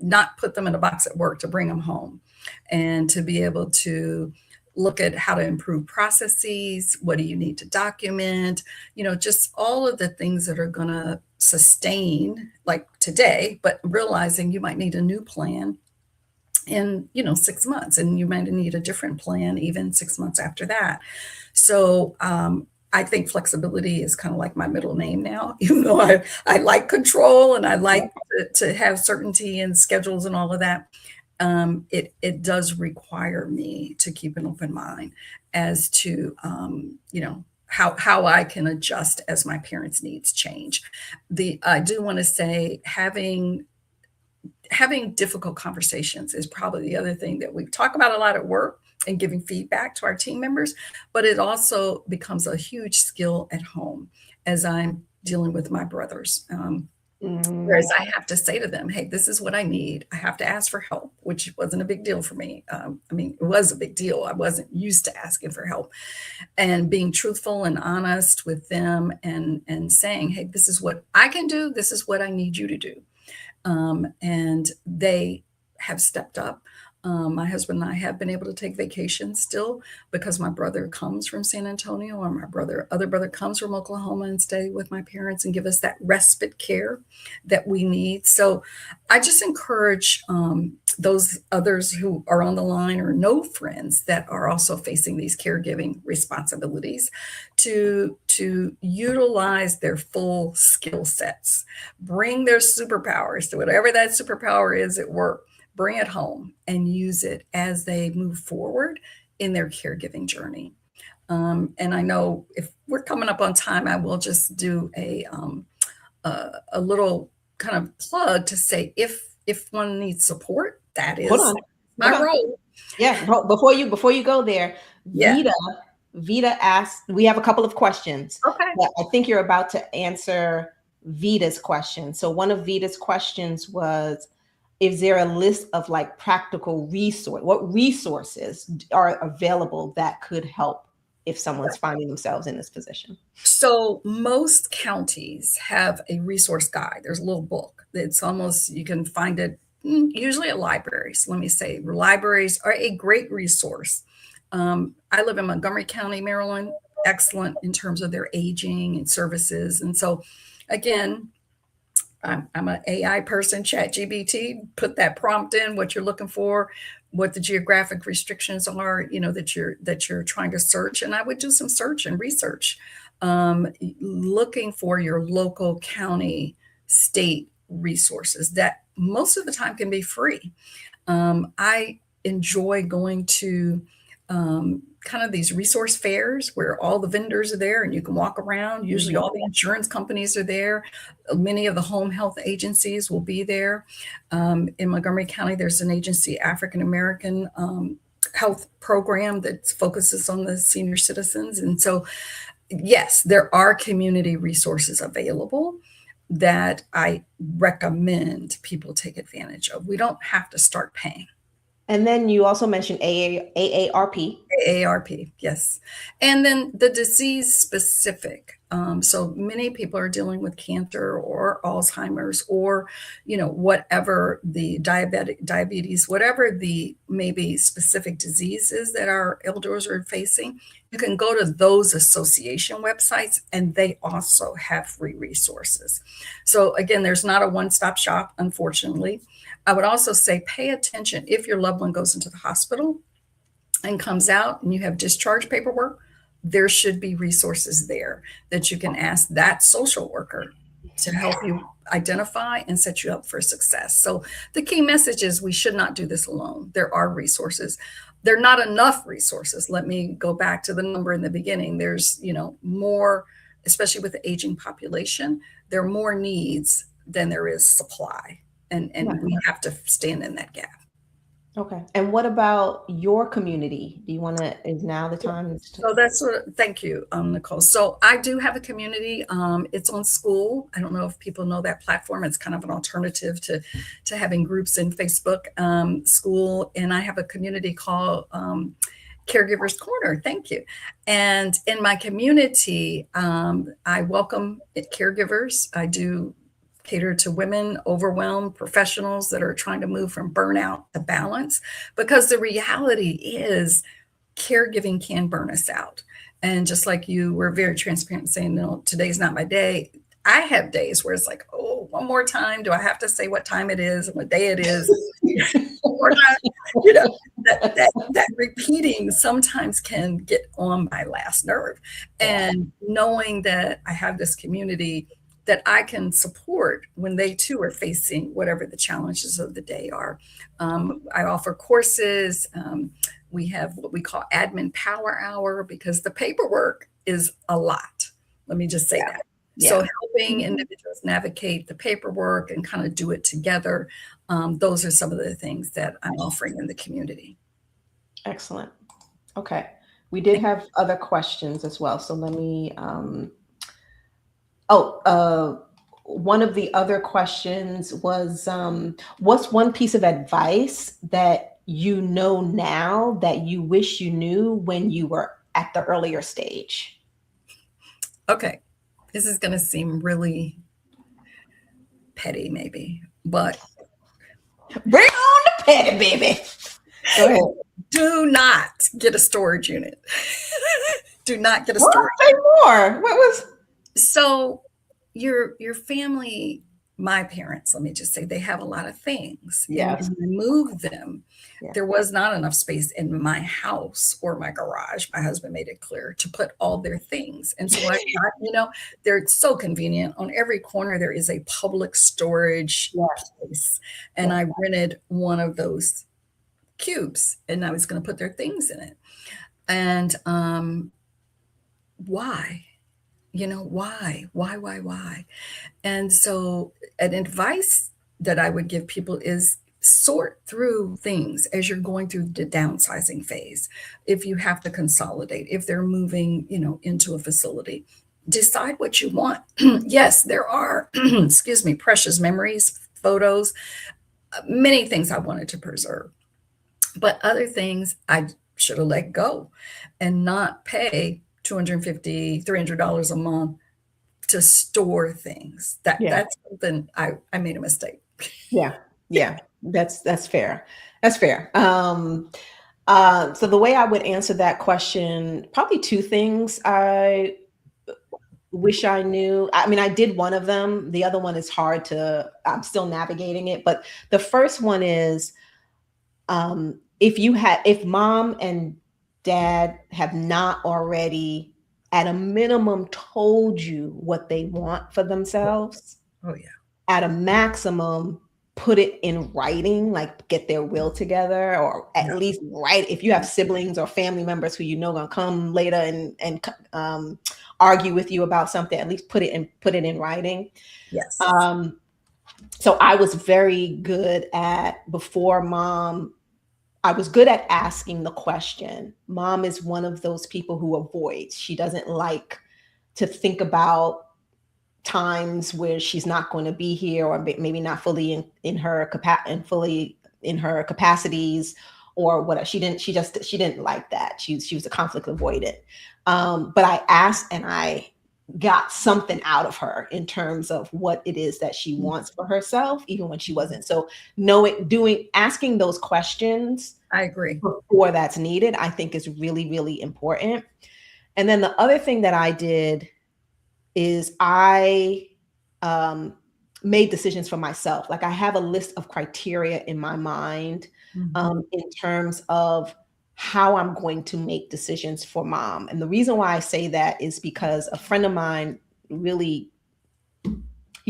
not put them in a box at work, to bring them home, and to be able to look at how to improve processes. What do you need to document? Just all of the things that are going to sustain, like today, but realizing you might need a new plan in 6 months, and you might need a different plan even 6 months after that. So I think flexibility is kind of like my middle name now. Even though I like control, and I like to have certainty and schedules and all of that, it does require me to keep an open mind as to how I can adjust as my parents' needs change. I do want to say, having difficult conversations is probably the other thing that we talk about a lot at work, and giving feedback to our team members, but it also becomes a huge skill at home as I'm dealing with my brothers. Whereas Mm, I have to say to them, hey, this is what I need. I have to ask for help, which wasn't a big deal for me. I mean, it was a big deal. I wasn't used to asking for help, and being truthful and honest with them, and saying, hey, this is what I can do. This is what I need you to do. And they have stepped up. My husband and I have been able to take vacations still, because my brother comes from San Antonio, or my other brother comes from Oklahoma, and stay with my parents and give us that respite care that we need. So I just encourage those others who are on the line, or know friends that are also facing these caregiving responsibilities, to utilize their full skill sets, bring their superpowers, to whatever that superpower is at work, bring it home and use it as they move forward in their caregiving journey. And I know, if we're coming up on time, I will just do a little kind of plug to say, if one needs support, that hold is on, my hold on. role. Yeah, before you go there, Yeah. Vita asked, we have a couple of questions, Okay. but I think you're about to answer Vita's question. So one of Vita's questions was, is there a list of like practical what resources are available that could help if someone's finding themselves in this position? So most counties have a resource guide. There's a little book. It's almost, you can find it usually at libraries. Let me say, libraries are a great resource. I live in Montgomery County, Maryland. Excellent in terms of their aging and services. And so, again, I'm an AI person, ChatGPT, put that prompt in, what you're looking for, what the geographic restrictions are, that you're trying to search. And I would do some search and research, looking for your local county, state resources that most of the time can be free. I enjoy going to kind of these resource fairs where all the vendors are there and you can walk around. Usually all the insurance companies are there. Many of the home health agencies will be there. In Montgomery County, there's an agency, African American health program that focuses on the senior citizens. And so, yes, there are community resources available that I recommend people take advantage of. We don't have to start paying. And then you also mentioned AARP. AARP, yes. And then the disease specific. So many people are dealing with cancer or Alzheimer's or, whatever the diabetes, whatever the maybe specific diseases that our elders are facing. You can go to those association websites and they also have free resources. So again, there's not a one-stop shop, unfortunately. I would also say pay attention if your loved one goes into the hospital and comes out and you have discharge paperwork, there should be resources there that you can ask that social worker to help you identify and set you up for success. So the key message is we should not do this alone. There are resources. There are not enough resources. Let me go back to the number in the beginning. There's, more, especially with the aging population, there are more needs than there is supply. And we have to stand in that gap. Okay. And what about your community? Do you want to, is now the time? So thank you, Nicole. So I do have a community. It's on School. I don't know if people know that platform. It's kind of an alternative to having groups in Facebook, School. And I have a community called Caregivers Corner. Thank you. And in my community, I welcome caregivers. I do cater to women, overwhelmed professionals that are trying to move from burnout to balance, because the reality is caregiving can burn us out. And just like you were very transparent saying, no, today's not my day. I have days where it's like, oh, one more time. Do I have to say what time it is and what day it is? That repeating sometimes can get on my last nerve. And knowing that I have this community that I can support when they too are facing whatever the challenges of the day are. I offer courses. We have what we call Admin Power Hour, because the paperwork is a lot. Let me just say that. Yeah. So helping individuals navigate the paperwork and kind of do it together. Those are some of the things that I'm offering in the community. Excellent. Okay. We did have other questions as well. So let me, one of the other questions was, what's one piece of advice that you know now that you wish you knew when you were at the earlier stage? Okay. This is going to seem really petty maybe, but bring on the petty, baby. Go ahead. Do not get a storage unit. Do not get a storage unit. More. What was... So your family, my parents, let me just say, they have a lot of things. Yes. And remove them. Yeah. There was not enough space in my house or my garage. My husband made it clear to put all their things. And so I thought, they're so convenient. On every corner, there is a public storage place. And I rented one of those cubes and I was going to put their things in it. And why? Why? And so an advice that I would give people is sort through things as you're going through the downsizing phase. If you have to consolidate, if they're moving, into a facility, decide what you want. Yes, there are, precious memories, photos. many things I wanted to preserve, but other things I should have let go and not pay $250, $300 a month to store things. Yeah. That's something I made a mistake. Yeah. Yeah. That's fair. That's fair. So the way I would answer that question, probably two things I wish I knew. I mean, I did one of them. The other one is hard to, I'm still navigating it. But the first one is, if mom and dad have not already at a minimum told you what they want for themselves, Oh yeah. at a maximum put it in writing, like get their will together, or at Yeah. least write, if you have siblings or family members who you know gonna come later and argue with you about something, at least put it in writing. Yes. So I was very good at, before mom, I was good at asking the question. Mom is one of those people who avoids. She doesn't like to think about times where she's not going to be here, or maybe not fully in her fully in her capacities, or what. She didn't like that. She was a conflict avoidant. But I asked, and I got something out of her in terms of what it is that she wants for herself, even when she wasn't. So asking those questions, I agree, before that's needed, I think is really, really important. And then the other thing that I did is I made decisions for myself. Like, I have a list of criteria in my mind, in terms of how I'm going to make decisions for mom. And the reason why I say that is because a friend of mine he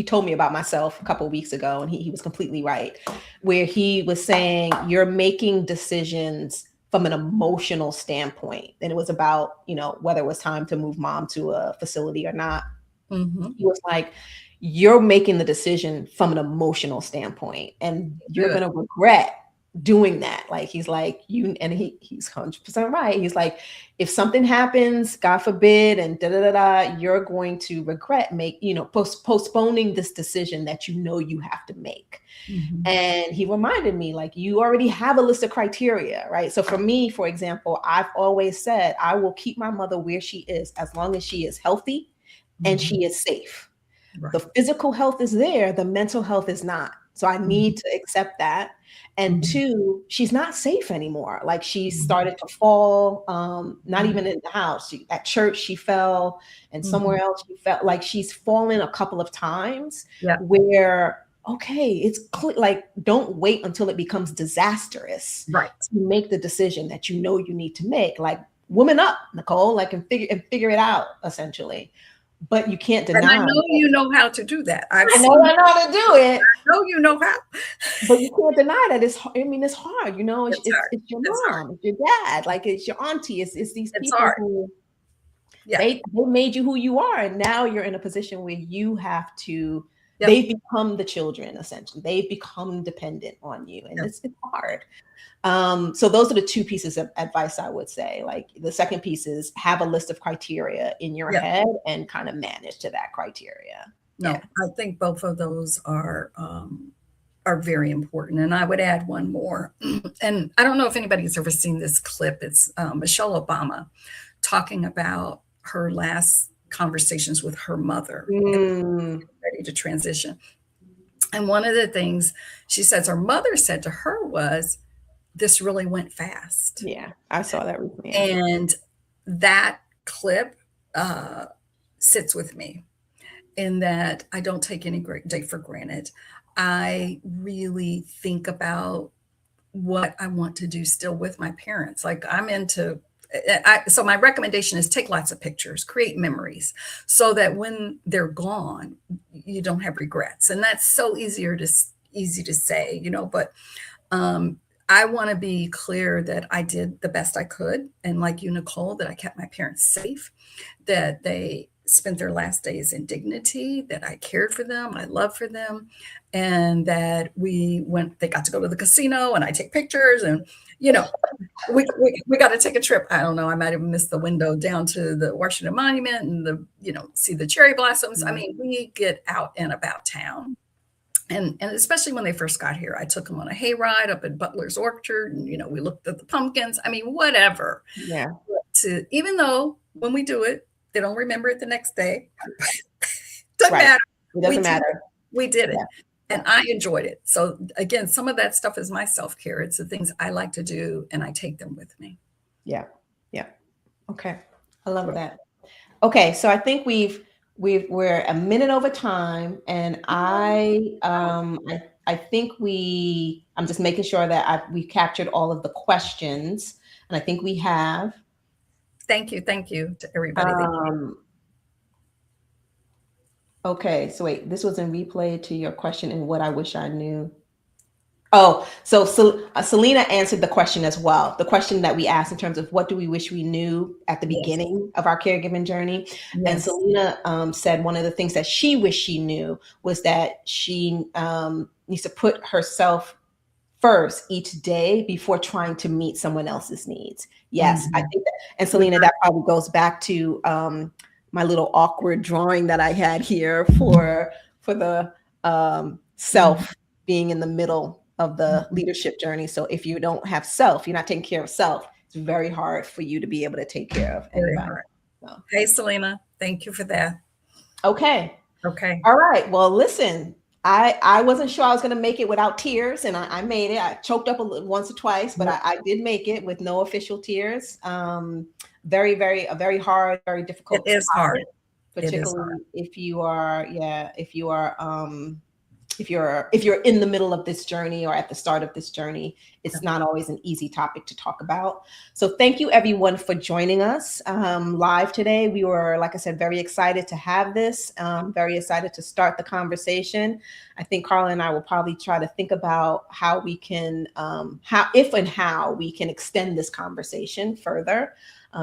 told me about myself a couple of weeks ago, and he was completely right, where he was saying, you're making decisions from an emotional standpoint. And it was about, whether it was time to move mom to a facility or not. He was like, you're making the decision from an emotional standpoint, and you're going to regret doing that. Like, he's like, he's 100% right. He's like, if something happens, God forbid, and you're going to regret postponing this decision that you have to make. And he reminded me, like, you already have a list of criteria, right? So for me, for example, I've always said I will keep my mother where she is as long as she is healthy and she is safe. Right. The physical health is there, the mental health is not. So I need to accept that. And two, she's not safe anymore. Like, she started to fall, not even in the house. At church, she fell, and somewhere else she felt like she's fallen a couple of times. Yeah. Where, okay, it's like, don't wait until it becomes disastrous, right, to make the decision that you need to make. Like, woman up, Nicole, like, and figure it out, essentially. But you can't deny. And I know you know how to do that. I know how to do it. I know you know how. But you can't deny that it's hard. I mean, it's hard. It's your mom, it's your dad, like, it's your auntie. It's these people who they made you who you are, and now you're in a position where you have to. They've become the children, essentially. They've become dependent on you, and it's hard. So those are the two pieces of advice I would say. Like, the second piece is have a list of criteria in your head and kind of manage to that criteria. I think both of those are very important. And I would add one more. And I don't know if anybody's ever seen this clip. It's Michelle Obama talking about her last conversations with her mother, ready to transition. And one of the things she says her mother said to her was, "This really went fast." Yeah, I saw that recently. And that clip sits with me, in that I don't take any great day for granted. I really think about what I want to do still with my parents. Like, I'm into, so my recommendation is take lots of pictures, create memories, so that when they're gone, you don't have regrets. And that's so easy to say, but I want to be clear that I did the best I could. And like you, Nicole, that I kept my parents safe, that they spent their last days in dignity, that I cared for them, I loved for them, and that they got to go to the casino and I take pictures, and, we got to take a trip. I don't know, I might have missed the window down to the Washington Monument and see the cherry blossoms. I mean, we get out and about town. And especially when they first got here, I took them on a hayride up at Butler's Orchard, and we looked at the pumpkins. I mean, whatever. Yeah. Even though when we do it, they don't remember it the next day. Doesn't Right. matter. It doesn't matter. We did it. Yeah. And I enjoyed it. So again, some of that stuff is my self-care. It's the things I like to do, and I take them with me. Yeah. Yeah. Okay. I love that. Okay. So I think we're a minute over time, and I think I'm just making sure that we captured all of the questions, and I think we have. Thank you to everybody. Okay, so wait, this was in replay to your question and what I wish I knew. Oh, so Selena answered the question as well. The question that we asked in terms of what do we wish we knew at the beginning of our caregiving journey. Yes. And Selena said one of the things that she wished she knew was that she needs to put herself first each day before trying to meet someone else's needs. Yes, I think that. And Selena, that probably goes back to my little awkward drawing that I had here for the self being in the middle of the leadership journey. So if you don't have self, you're not taking care of self, it's very hard for you to be able to take care of anybody. So. Hey, Selena, thank you for that. Okay. All right. Well, listen, I wasn't sure I was going to make it without tears, and I made it. I choked up once or twice, but I did make it with no official tears. Very hard, very difficult. It is hard, particularly if you are, if you're in the middle of this journey or at the start of this journey. It's not always an easy topic to talk about. So thank you everyone for joining us live today. We were, like I said, very excited to have this, very excited to start the conversation. I think Carla and I will probably try to think about how we can, how we can extend this conversation further.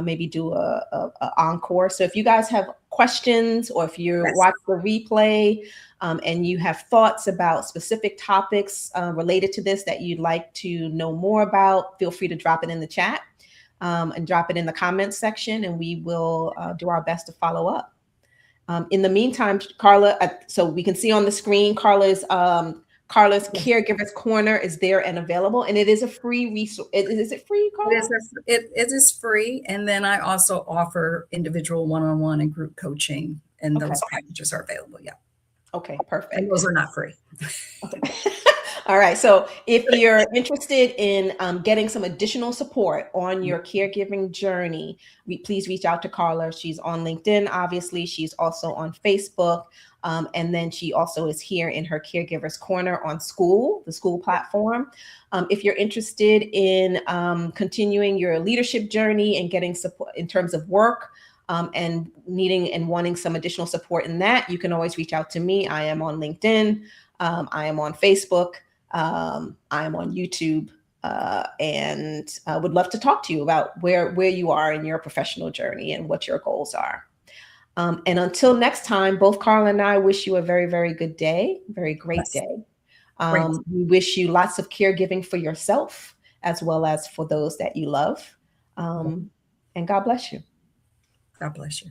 Maybe do a encore. So if you guys have questions, or if you watch the replay and you have thoughts about specific topics related to this that you'd like to know more about, feel free to drop it in the chat and drop it in the comments section, and we will do our best to follow up. In the meantime, Carla, so we can see on the screen, Carla's Caregivers Corner is there and available, and it is a free resource. Is it free, Carla? It is free, and then I also offer individual one-on-one and group coaching, and those packages are available. Yeah. Okay, perfect. And those are not free. Okay. All right. So if you're interested in getting some additional support on your caregiving journey, please reach out to Carla. She's on LinkedIn, obviously. She's also on Facebook. And then she also is here in her Caregivers Corner on the school platform. If you're interested in continuing your leadership journey and getting support in terms of work, and needing and wanting some additional support in that, you can always reach out to me. I am on LinkedIn. I am on Facebook. I am on YouTube, and I would love to talk to you about where you are in your professional journey and what your goals are. And until next time, both Carla and I wish you a very, very good day, very great day. We wish you lots of caregiving for yourself as well as for those that you love. And God bless you. God bless you.